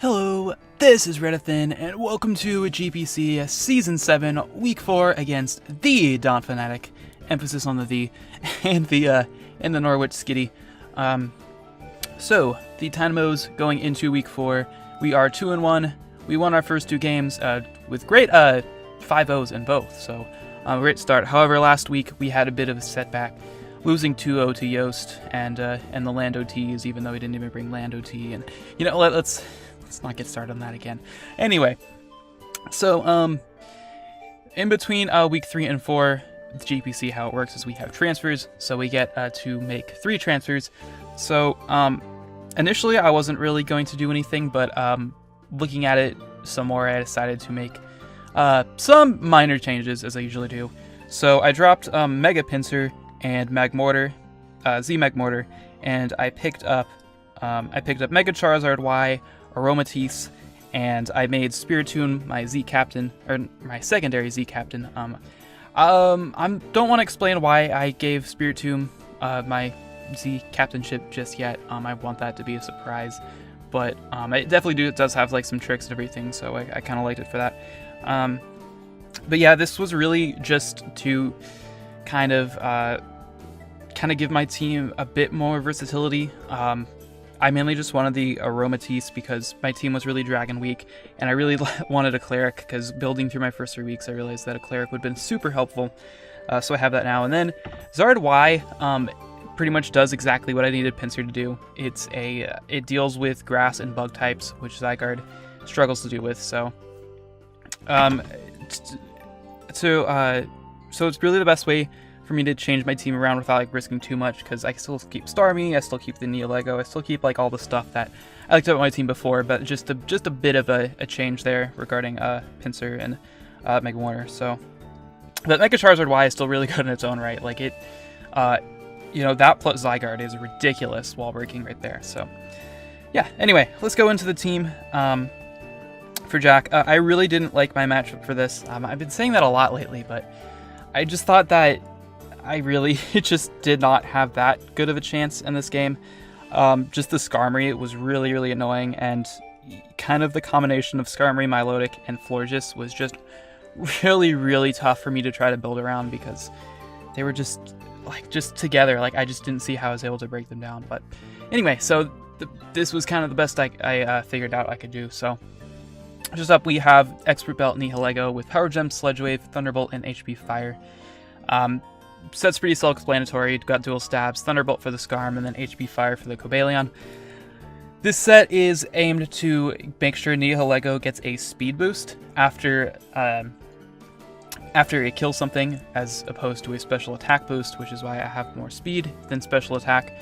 Hello, this is Reddithin, and welcome to GPC Season 7, Week 4 against the Dawn Fanatic, emphasis on the and the Norwich Skitty. So, the Tynamos going into Week 4, we are 2-1, we won our first two games with great 5-0s in both, so great start. However, last week we had a bit of a setback, losing 2-0 to Yoast and the land OTs, even though we didn't even bring land OT, and you know, let's not get started on that again. Anyway, so in between week 3 and 4, the GPC, how it works is we have transfers, so we get to make 3 transfers. So initially I wasn't really going to do anything, but looking at it some more, I decided to make some minor changes, as I usually do. So I dropped Mega Pincer and Magmortar, Z Magmortar, and I picked up Mega Charizard Y, Aromatisse, and I made Spiritomb my Z Captain, or my secondary Z Captain. I don't want to explain why I gave Spiritomb my Z Captainship just yet. I want that to be a surprise, but it definitely does have like some tricks and everything, so I kind of liked it for that. But yeah, this was really just to kind of give my team a bit more versatility. I mainly just wanted the Aromatisse because my team was really Dragon weak, and I really wanted a Cleric, because building through my first 3 weeks I realized that a Cleric would have been super helpful, so I have that now. And then Zard Y pretty much does exactly what I needed Pinsir to do. It deals with grass and bug types, which Zygarde struggles to do with, so so it's really the best way for me to change my team around without like risking too much, because I still keep Starmie, I still keep the Neolego, I still keep like all the stuff that I liked about my team before, but just a bit of a change there regarding Pinsir and Magmortar. So, but Mega Charizard Y is still really good in its own right. Like it, you know, that plus Zygarde is ridiculous wall breaking right there. So, yeah. Anyway, let's go into the team. For Jack, I really didn't like my matchup for this. I've been saying that a lot lately, but I just thought that I really just did not have that good of a chance in this game. Just the Skarmory was really, really annoying, and kind of the combination of Skarmory, Milotic, and Florges was just really, really tough for me to try to build around, because they were just together. Like, I just didn't see how I was able to break them down. But anyway, so this was kind of the best I figured out I could do. So just up, we have Expert Belt Nihilego with Power Gem, Sledge Wave, Thunderbolt, and HP Fire. Set's pretty self-explanatory. Got dual stabs, Thunderbolt for the Skarm, and then HP Fire for the Cobalion. This set is aimed to make sure Nihilego gets a speed boost after it kills something, as opposed to a special attack boost, which is why I have more speed than special attack.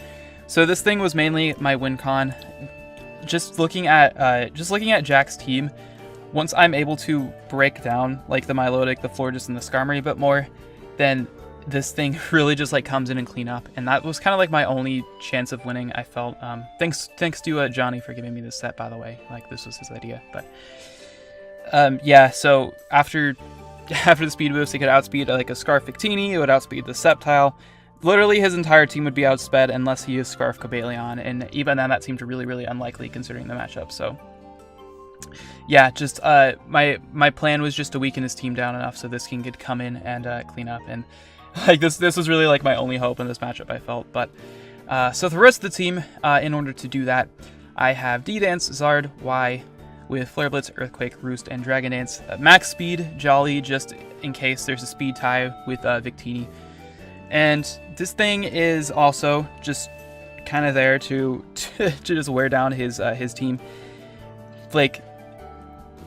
So this thing was mainly my win con. Just looking at Jack's team, once I'm able to break down like the Milotic, the Florges, and the Skarmory a bit more, then this thing really just like comes in and clean up, and that was kind of like my only chance of winning, I felt. Thanks to Johnny for giving me this set, by the way. Like, this was his idea. But yeah, so after the speed boost, he could outspeed like a Scarf Victini, it would outspeed the Sceptile. Literally his entire team would be outsped unless he used Scarf Cobalion, and even then that seemed really, really unlikely considering the matchup. So yeah, just my plan was just to weaken his team down enough so this king could come in and clean up, and like this was really like my only hope in this matchup, I felt. But so the rest of the team, in order to do that, I have D-Dance, Zard, Y with Flare Blitz, Earthquake, Roost, and Dragon Dance. Max Speed, Jolly, just in case there's a speed tie with Victini. And this thing is also just kind of there to just wear down his team. Like,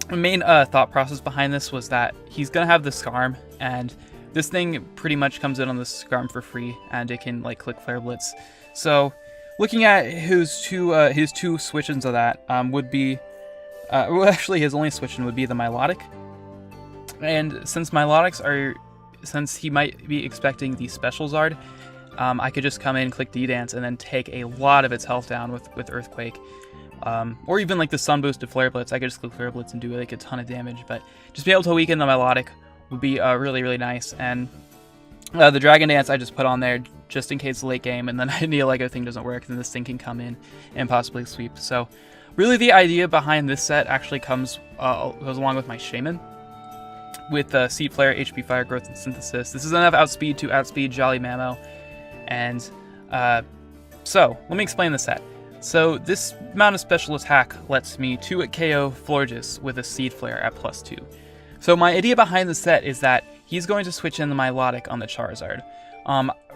the main thought process behind this was that he's gonna have the Skarm, and this thing pretty much comes in on the Skarm for free, and it can like click Flare Blitz. So looking at his two switch-ins of that would be, well, actually his only switch-in would be the Milotic. And since since he might be expecting the Special Zard, I could just come in, click D-Dance, and then take a lot of its health down with Earthquake. Or even like the Sun Boosted Flare Blitz, I could just click Flare Blitz and do like a ton of damage, but just be able to weaken the Milotic would be really, really nice. And the Dragon Dance I just put on there just in case the late game, and then the Neolego thing doesn't work, then this thing can come in and possibly sweep. So Really, the idea behind this set actually goes along with my Shaman, with Seed Flare, HP Fire, Growth, and Synthesis. This is enough outspeed to outspeed Jolly Mammo, and so let me explain the set. So this amount of special attack lets me 2-KO Florges with a Seed Flare at +2. So my idea behind the set is that he's going to switch in the Milotic on the Charizard.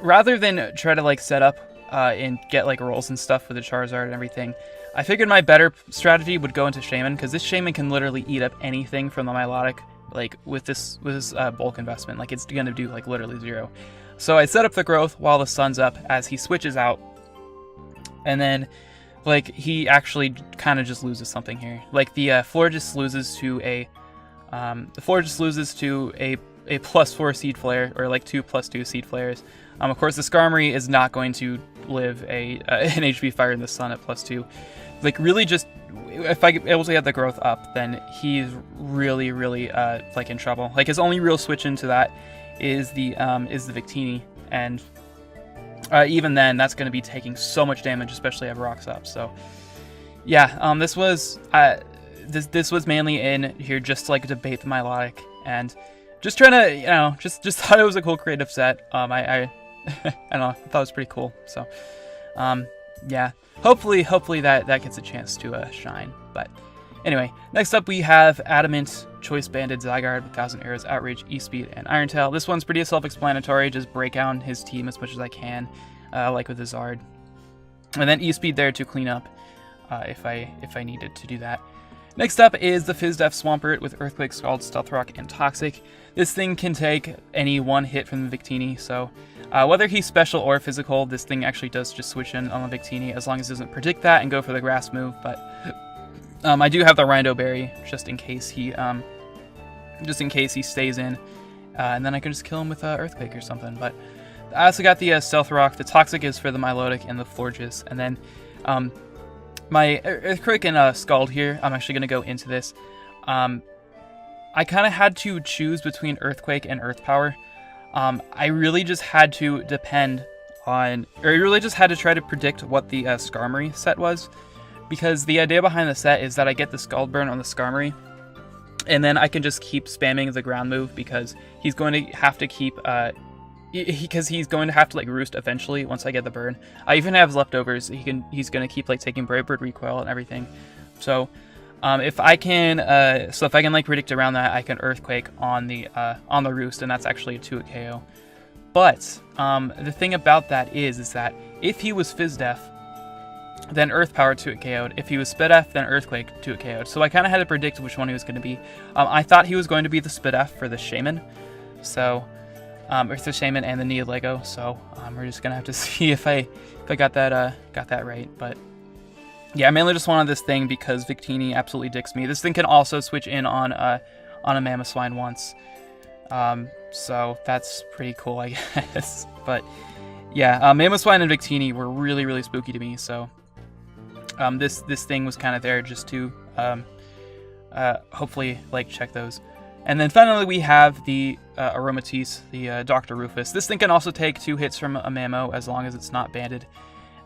Rather than try to like set up and get like rolls and stuff with the Charizard and everything, I figured my better strategy would go into Shaman, because this Shaman can literally eat up anything from the Milotic, like with this bulk investment. Like it's gonna do like literally 0. So I set up the growth while the sun's up as he switches out, and then like he actually kind of just loses something here. Like the Florges loses to a a +4 Seed Flare, or like 2 +2 Seed Flares. Of course, the Skarmory is not going to live an HP Fire in the sun at +2. Like really, just if I get able to get the growth up, then he's really like in trouble. Like his only real switch into that is the Victini, and even then, that's going to be taking so much damage, especially if rocks up. So yeah, this was mainly in here just to like debate the Milotic, and just trying to, you know, just thought it was a cool creative set. I don't know, I thought it was pretty cool. So yeah, hopefully that gets a chance to shine. But anyway, next up we have Adamant, Choice Banded, Zygarde, 1000 Arrows, Outrage, E-Speed, and Iron Tail. This one's pretty self-explanatory. Just break down his team as much as I can, like with the Zard, and then E-Speed there to clean up if I needed to do that. Next up is the FizzDef Swampert with Earthquake, Scald, Stealth Rock, and Toxic. This thing can take any one hit from the Victini, so whether he's special or physical, this thing actually does just switch in on the Victini as long as it doesn't predict that and go for the grass move. But I do have the Rindo Berry just in case he stays in, and then I can just kill him with Earthquake or something. But I also got the Stealth Rock. The Toxic is for the Milotic and the Florges, and then my Earthquake and Scald here, I'm actually going to go into this. I kind of had to choose between Earthquake and Earth Power. I really just had to depend on, or I really just had to try to predict what the Skarmory set was, because the idea behind the set is that I get the Scald Burn on the Skarmory, and then I can just keep spamming the ground move, because he's going to have to keep, he's going to have to like roost eventually once I get the burn. I even have leftovers. He's going to keep like taking Brave Bird recoil and everything. So if I can like predict around that, I can Earthquake on the roost, and that's actually a 2-KO. But the thing about that is that if he was FizzDef, then Earth Power 2-KO'd. If he was Spidef, then Earthquake 2-KO'd. So I kind of had to predict which one he was going to be. I thought he was going to be the Spidef for the Shaman. So or the Shaman and the Neolego. So we're just gonna have to see if I got that right. But yeah, I mainly just wanted this thing because Victini absolutely dicks me. This thing can also switch in on a Mamoswine once, so that's pretty cool, I guess. But yeah, Mamoswine and Victini were really spooky to me. So this thing was kind of there just to hopefully like check those. And then finally we have the Aromatisse, the Dr. Rufus. This thing can also take 2 hits from a Mammo as long as it's not banded.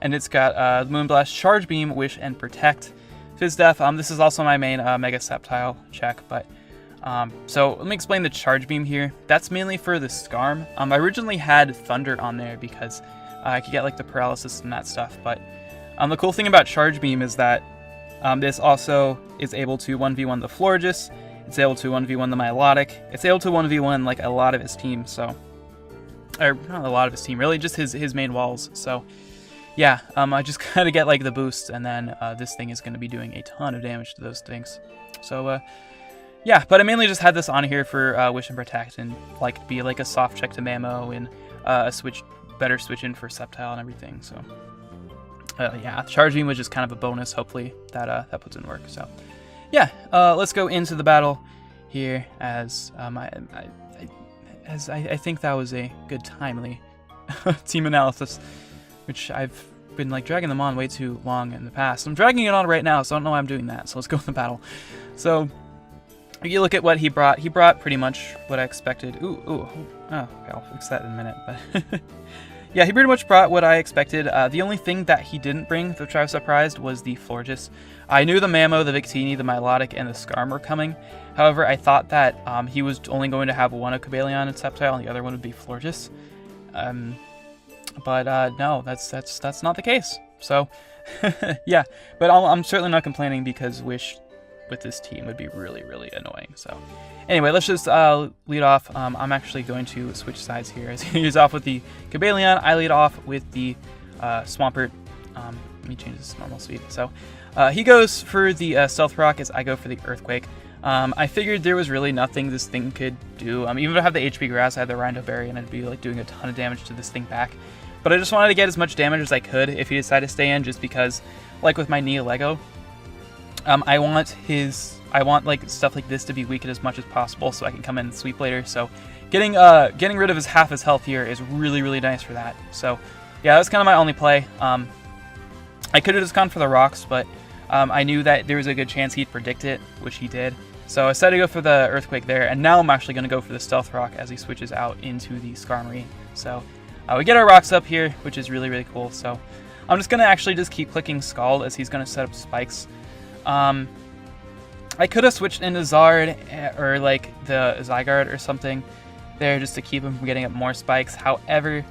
And it's got Moonblast, Charge Beam, Wish, and Protect. FizzDef, this is also my main Mega Sceptile check, but so let me explain the Charge Beam here. That's mainly for the Skarm. I originally had Thunder on there because I could get like the paralysis and that stuff, but the cool thing about Charge Beam is that this also is able to 1v1 the Florges. It's able to 1v1 the Milotic. It's able to 1v1 like a lot of his team, so, or not a lot of his team, really just his main walls. So yeah, I just gotta get like the boost, and then this thing is going to be doing a ton of damage to those things. So yeah, but I mainly just had this on here for Wish and Protect, and like be like a soft check to Mammo, and a better switch in for Sceptile and everything. So yeah, Charge Beam was just kind of a bonus. Hopefully that puts in work. So yeah, let's go into the battle here, as I think that was a good timely team analysis, which I've been like dragging them on way too long in the past. I'm dragging it on right now, so I don't know why I'm doing that. So let's go in the battle. So if you look at what he brought pretty much what I expected. Oh, okay, I'll fix that in a minute. But Yeah, he pretty much brought what I expected. The only thing that he didn't bring, which I was surprised, was the Florges. I knew the Mamo, the Victini, the Milotic, and the Skarm were coming. However, I thought that he was only going to have one of Cobalion and Sceptile, and the other one would be Florges. But no, that's not the case. So, yeah. But I'm certainly not complaining, because Wish with this team would be really, really annoying. So, anyway, let's just lead off. I'm actually going to switch sides here. As he leads off with the Cobalion, I lead off with the Swampert. Let me change this to normal speed. So, he goes for the Stealth Rock as I go for the Earthquake. I figured there was really nothing this thing could do. Even if I have the HP Grass, I had the Rindo Berry, and I'd be like doing a ton of damage to this thing back. But I just wanted to get as much damage as I could if he decided to stay in, just because, like with my Neo Lego, I want like stuff like this to be weakened as much as possible, so I can come in and sweep later. So getting rid of half his health here is really, really nice for that. So yeah, that's kind of my only play. I could have just gone for the rocks, but I knew that there was a good chance he'd predict it, which he did. So I decided to go for the Earthquake there, and now I'm actually going to go for the Stealth Rock as he switches out into the Skarmory. So we get our rocks up here, which is really, really cool. So I'm just going to actually just keep clicking Scald as he's going to set up spikes. I could have switched into Zard or like the Zygarde or something there just to keep him from getting up more spikes. However,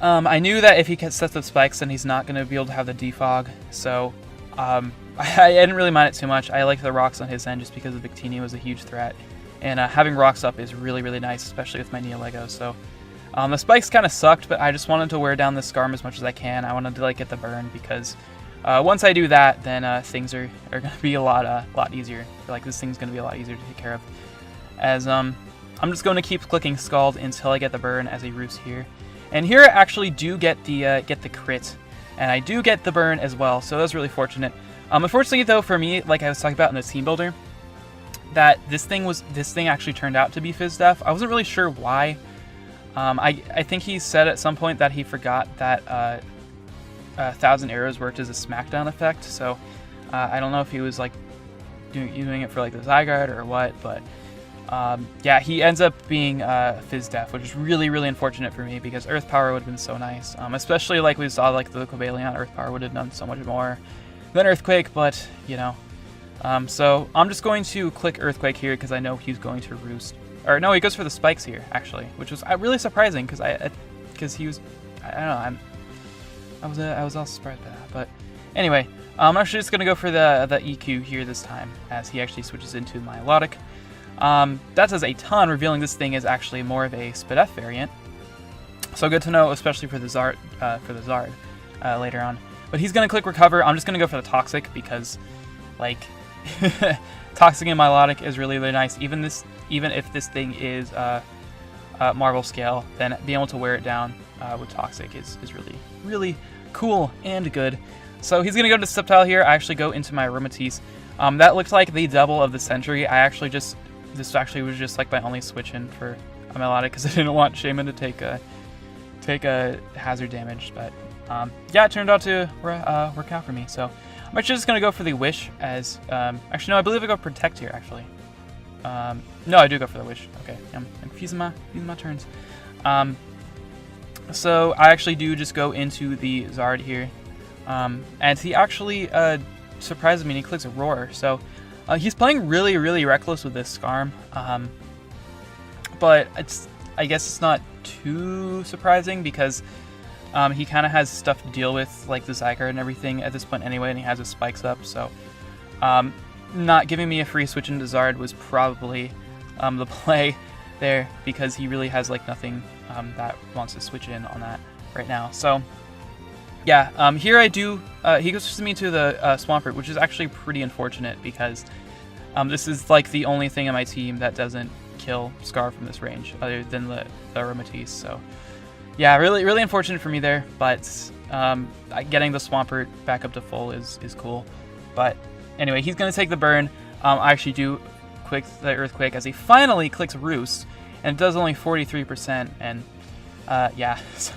I knew that if he sets up spikes, then he's not going to be able to have the defog. So I didn't really mind it too much. I like the rocks on his end just because the Victini was a huge threat. And having rocks up is really, really nice, especially with my Neo Lego. So the spikes kind of sucked, but I just wanted to wear down the Skarm as much as I can. I wanted to like get the burn, because once I do that, then things are going to be a lot easier. I feel like this thing's going to be a lot easier to take care of. As I'm just going to keep clicking Scald until I get the burn as a roost here. And here I actually do get the crit, and I do get the burn as well. So that was really fortunate. Unfortunately, though, for me, like I was talking about in the team builder, that this thing actually turned out to be Fizz Def. I wasn't really sure why. I think he said at some point that he forgot that 1,000 arrows worked as a smackdown effect, so I don't know if he was like doing it for like the Zygarde or what, but yeah, he ends up being Fizz Def, which is really, really unfortunate for me, because Earth Power would have been so nice, especially like we saw like the Cobalion Earth Power would have done so much more than Earthquake, but you know. So I'm just going to click Earthquake here because I know he's going to roost. Or no, he goes for the spikes here, actually, which was really surprising because he was, I don't know, I was also surprised by that. But anyway, I'm actually just gonna go for the EQ here this time, as he actually switches into Milotic. That says a ton, revealing this thing is actually more of a Spadef variant. So good to know, especially for the Zard later on. But he's gonna click Recover. I'm just gonna go for the Toxic because, like, Toxic and Milotic is really, really nice. Even if this thing is Marvel scale, then being able to wear it down with Toxic is really, really cool and good. So he's gonna go to Sceptile here. I actually go into my Aromatisse. That looked like the double of the Sentry. This actually was just like my only switch in for a Milotic because I didn't want Shaman to take a hazard damage. But yeah, it turned out to work out for me. So I'm actually just gonna go for the Wish as actually no, I believe I go Protect here actually. No, I do go for the Wish. Okay, I'm confusing my turns. So I actually do just go into the Zard here, and he actually surprises me and he clicks a Roar. So he's playing really, really reckless with this Skarm, but I guess it's not too surprising because he kind of has stuff to deal with, like the Zygarde and everything at this point anyway, and he has his spikes up. So not giving me a free switch into Zard was probably the play there, because he really has like nothing that wants to switch in on that right now. So yeah, here I do, he goes me to the Swampert, which is actually pretty unfortunate because this is like the only thing on my team that doesn't kill Scar from this range other than the Aromatisse. So yeah, really, really unfortunate for me there, but getting the Swampert back up to full is cool. But anyway, he's going to take the burn. I actually do click the Earthquake as he finally clicks Roost, and it does only 43%, and yeah, so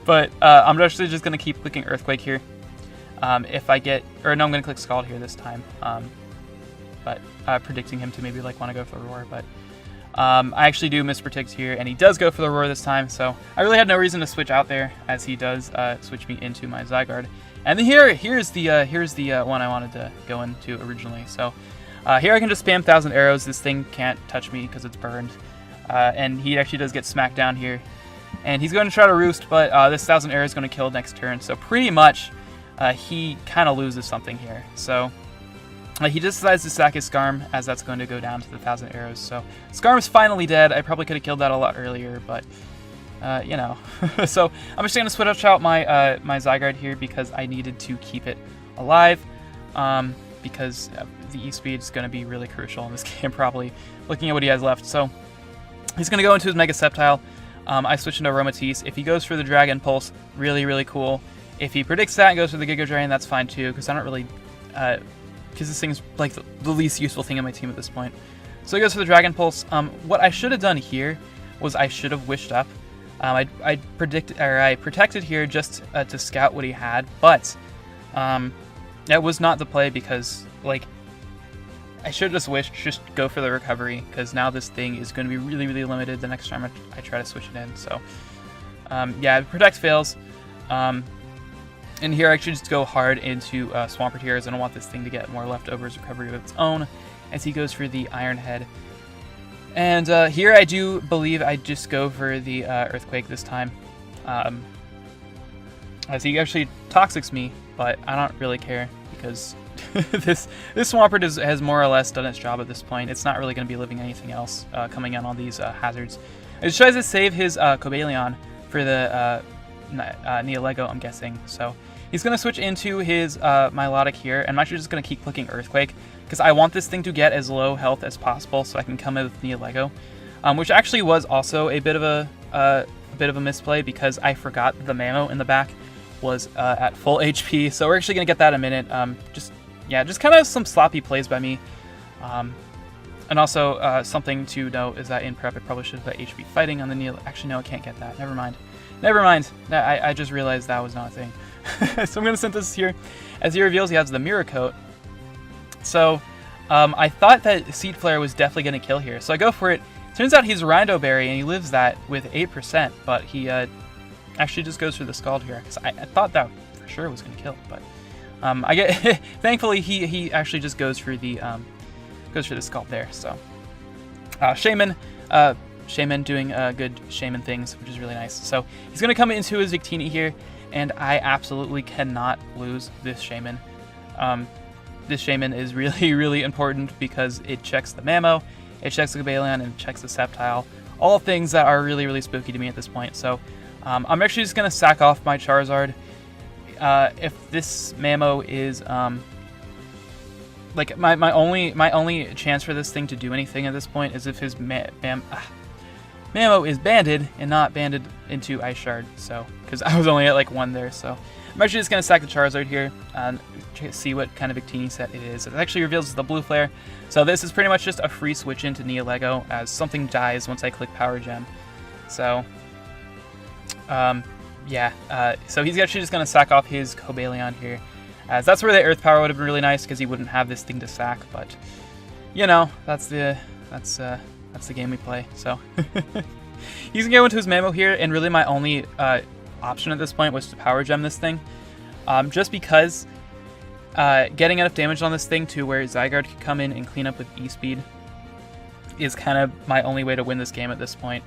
but I'm actually just going to keep clicking Earthquake here. If I get, or no, I'm going to click Scald here this time, but predicting him to maybe like want to go for Roar. But I actually do mispredict here, and he does go for the Roar this time, so I really had no reason to switch out there, as he does switch me into my Zygarde. And then here's the one I wanted to go into originally. So here I can just spam 1,000 arrows. This thing can't touch me because it's burned, and he actually does get smacked down here. And he's going to try to roost, but this 1,000 arrows is going to kill next turn. So pretty much he kind of loses something here. So he just decides to sack his Skarm, as that's going to go down to the 1,000 arrows. So Skarm's finally dead. I probably could have killed that a lot earlier, but you know. So I'm just going to switch out my my Zygarde here because I needed to keep it alive, because the E-Speed is going to be really crucial in this game, probably, looking at what he has left. So he's going to go into his Mega Sceptile. I switch into Aromatisse. If he goes for the Dragon Pulse, really, really cool. If he predicts that and goes for the Giga Drain, that's fine too, because I don't really... because this thing's like the least useful thing on my team at this point. So he goes for the Dragon Pulse. What I should have done here was I should have wished up. I protected here just to scout what he had, but that was not the play because, like, I should have just wished, just go for the recovery, because now this thing is going to be really, really limited the next time I try to switch it in. So yeah, protect fails. And here I should just go hard into Swampert here, as I don't want this thing to get more leftovers recovery of its own, as he goes for the Iron Head. And here I do believe I just go for the Earthquake this time, as he actually Toxics me, but I don't really care, because this Swampert has more or less done its job at this point. It's not really going to be living anything else coming in on these hazards. It just tries to save his Cobalion for the Neolego, I'm guessing. So he's going to switch into his Milotic here, and I'm actually just going to keep clicking Earthquake, because I want this thing to get as low health as possible so I can come in with Neolego, which actually was also a bit of a misplay, because I forgot that the Mamo in the back was at full HP. So we're actually going to get that in a minute. Just kind of some sloppy plays by me. And also something to note is that in prep I probably should have put HP Fighting on the Neo. Actually, no, I can't get that. Never mind. I just realized that was not a thing. So I'm going to Synthesis here. As he reveals, he has the Mirror Coat. So I thought that Seed Flare was definitely going to kill here. So I go for it. Turns out he's Rindo Berry, and he lives that with 8%. But he actually just goes for the Scald here, because I thought that for sure was going to kill. But I get thankfully he actually just goes for the Scald there. So Shaman doing good Shaman things, which is really nice. So he's going to come into his Victini here, and I absolutely cannot lose this Shaman. This Shaman is really, really important because it checks the Mamo, it checks the Cobalion, and it checks the Sceptile. All things that are really, really spooky to me at this point. So I'm actually just going to sack off my Charizard. If this Mamo is like my only chance for this thing to do anything at this point is if his Mamo is banded and not banded into Ice Shard. So because I was only at like 1 there, so I'm actually just gonna sack the Charizard here and see what kind of Victini set it is. It actually reveals the Blue Flare, so this is pretty much just a free switch into Neolego, as something dies once I click Power Gem. So yeah, so he's actually just going to sack off his Cobalion here, as that's where the Earth Power would have been really nice, because he wouldn't have this thing to sack, but, you know, that's the game we play, so. He's going to go into his Mamo here, and really my only option at this point was to Power Gem this thing, just because getting enough damage on this thing to where Zygarde could come in and clean up with E-Speed is kind of my only way to win this game at this point.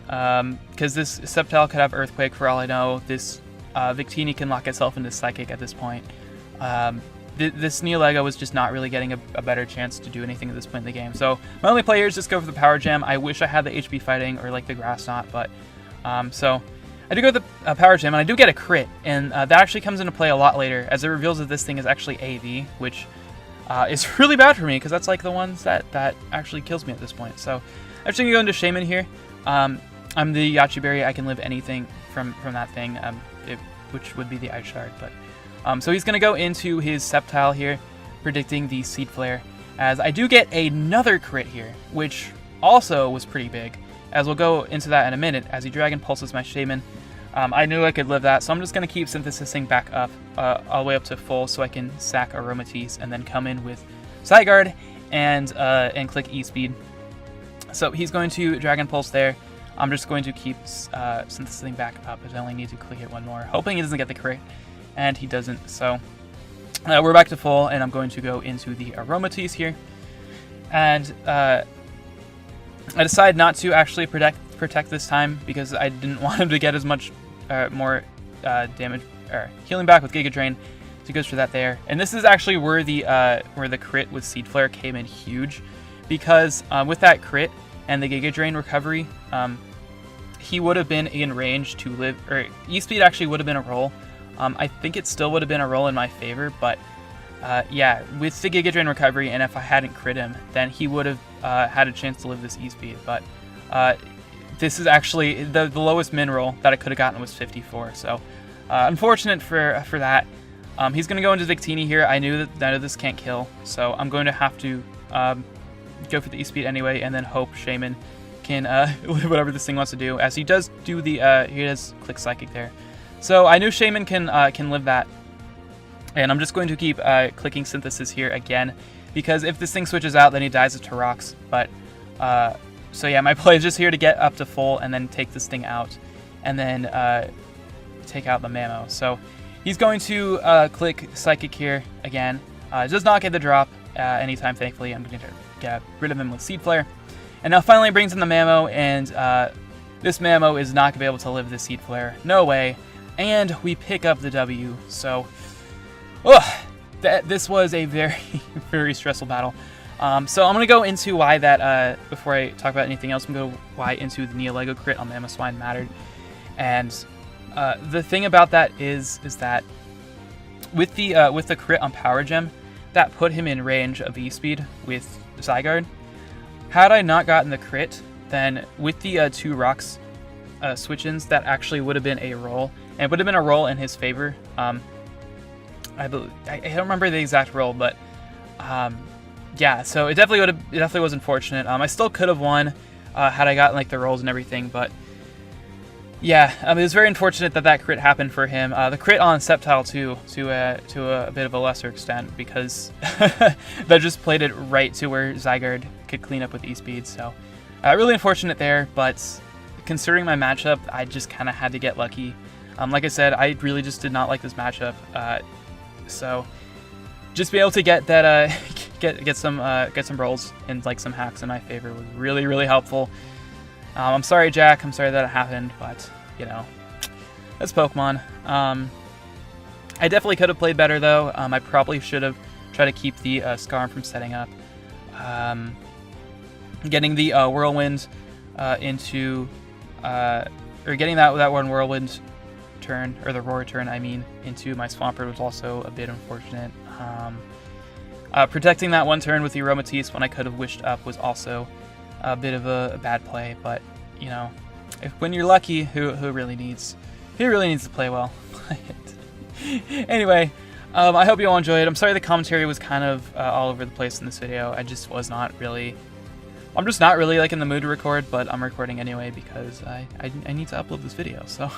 Because this Sceptile could have Earthquake for all I know. This Victini can lock itself into Psychic at this point. This Neolego was just not really getting a better chance to do anything at this point in the game. So my only play here is just go for the Power Gem. I wish I had the HP Fighting or like the Grass Knot, but so I do go with the Power Gem, and I do get a crit, and that actually comes into play a lot later, as it reveals that this thing is actually AV, which is really bad for me, because that's like the ones that actually kills me at this point. So I'm just gonna go into Shaman here. I'm the Yachi Berry. I can live anything from that thing, which would be the Ice Shard. But so he's going to go into his Sceptile here, predicting the Seed Flare, as I do get another crit here, which also was pretty big, as we'll go into that in a minute, as he Dragon Pulses my Shaman. I knew I could live that, so I'm just going to keep Synthesising back up, all the way up to full, so I can sack Aromatisse, and then come in with Zygarde, and click E-Speed. So he's going to Dragon Pulse there. I'm just going to keep synthesizing back up, as I only need to click it one more, hoping he doesn't get the crit, and he doesn't. So we're back to full, and I'm going to go into the Aromatisse here. And I decided not to actually protect this time, because I didn't want him to get as much more damage or healing back with Giga Drain. So he goes for that there. And this is actually where the crit with Seed Flare came in huge, because with that crit and the Giga Drain recovery, he would have been in range to live, or E-Speed actually would have been a roll. I think it still would have been a roll in my favor, but yeah, with the Giga Drain recovery, and if I hadn't crit him, then he would have had a chance to live this E-Speed. But this is actually the lowest min roll that I could have gotten was 54, so unfortunate for that. He's going to go into Victini here. I knew that none of this can't kill, so I'm going to have to go for the E-Speed anyway, and then hope Shaman can live whatever this thing wants to do, as he does do the he does click Psychic there. So I knew Shaman can live that, and I'm just going to keep clicking Synthesis here again, because if this thing switches out, then he dies to rocks. But so yeah, my play is just here to get up to full and then take this thing out, and then take out the Mamo. So he's going to click Psychic here again. Does not get the drop anytime, thankfully. I'm going to get rid of him with Seed Flare. And now finally brings in the Mamo, and this Mamo is not going to be able to live the Seed Flare. No way. And we pick up the W. So, this was a very, very stressful battle. So I'm going to go into why that, before I talk about anything else, I'm going to go why into the Neolego crit on the Mamoswine mattered. And the thing about that is that with the crit on Power Gem, that put him in range of E-Speed with Zygarde. Had I not gotten the crit, then with the 2 rocks switch-ins, that actually would have been a roll, and it would have been a roll in his favor. I don't remember the exact roll, but yeah, so it definitely was unfortunate. I still could have won had I gotten like the rolls and everything, but yeah, it was very unfortunate that crit happened for him. The crit on Sceptile too, to a bit of a lesser extent, because that just played it right to where Zygarde could clean up with E-Speed. So really unfortunate there, but considering my matchup, I just kind of had to get lucky. Like I said, I really just did not like this matchup. So just be able to get that get some rolls and like some hacks in my favor was really, really helpful. I'm sorry, Jack. I'm sorry that it happened, but, you know, that's Pokemon. I definitely could have played better, though. I probably should have tried to keep the Scarm from setting up. Getting the Whirlwind into... or getting that one Whirlwind turn, or the Roar turn, I mean, into my Swampert was also a bit unfortunate. Protecting that one turn with the Aromatisse when I could have wished up was also a bit of a bad play, but you know, when you're lucky, who really needs to play well. Anyway, I hope you all enjoyed. I'm sorry the commentary was kind of all over the place in this video. I'm just not really like in the mood to record, but I'm recording anyway because I need to upload this video. So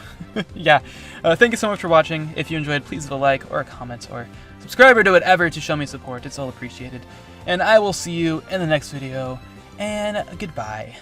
yeah, thank you so much for watching. If you enjoyed, please leave a like or a comment or subscribe or do whatever to show me support. It's all appreciated. And I will see you in the next video. And goodbye.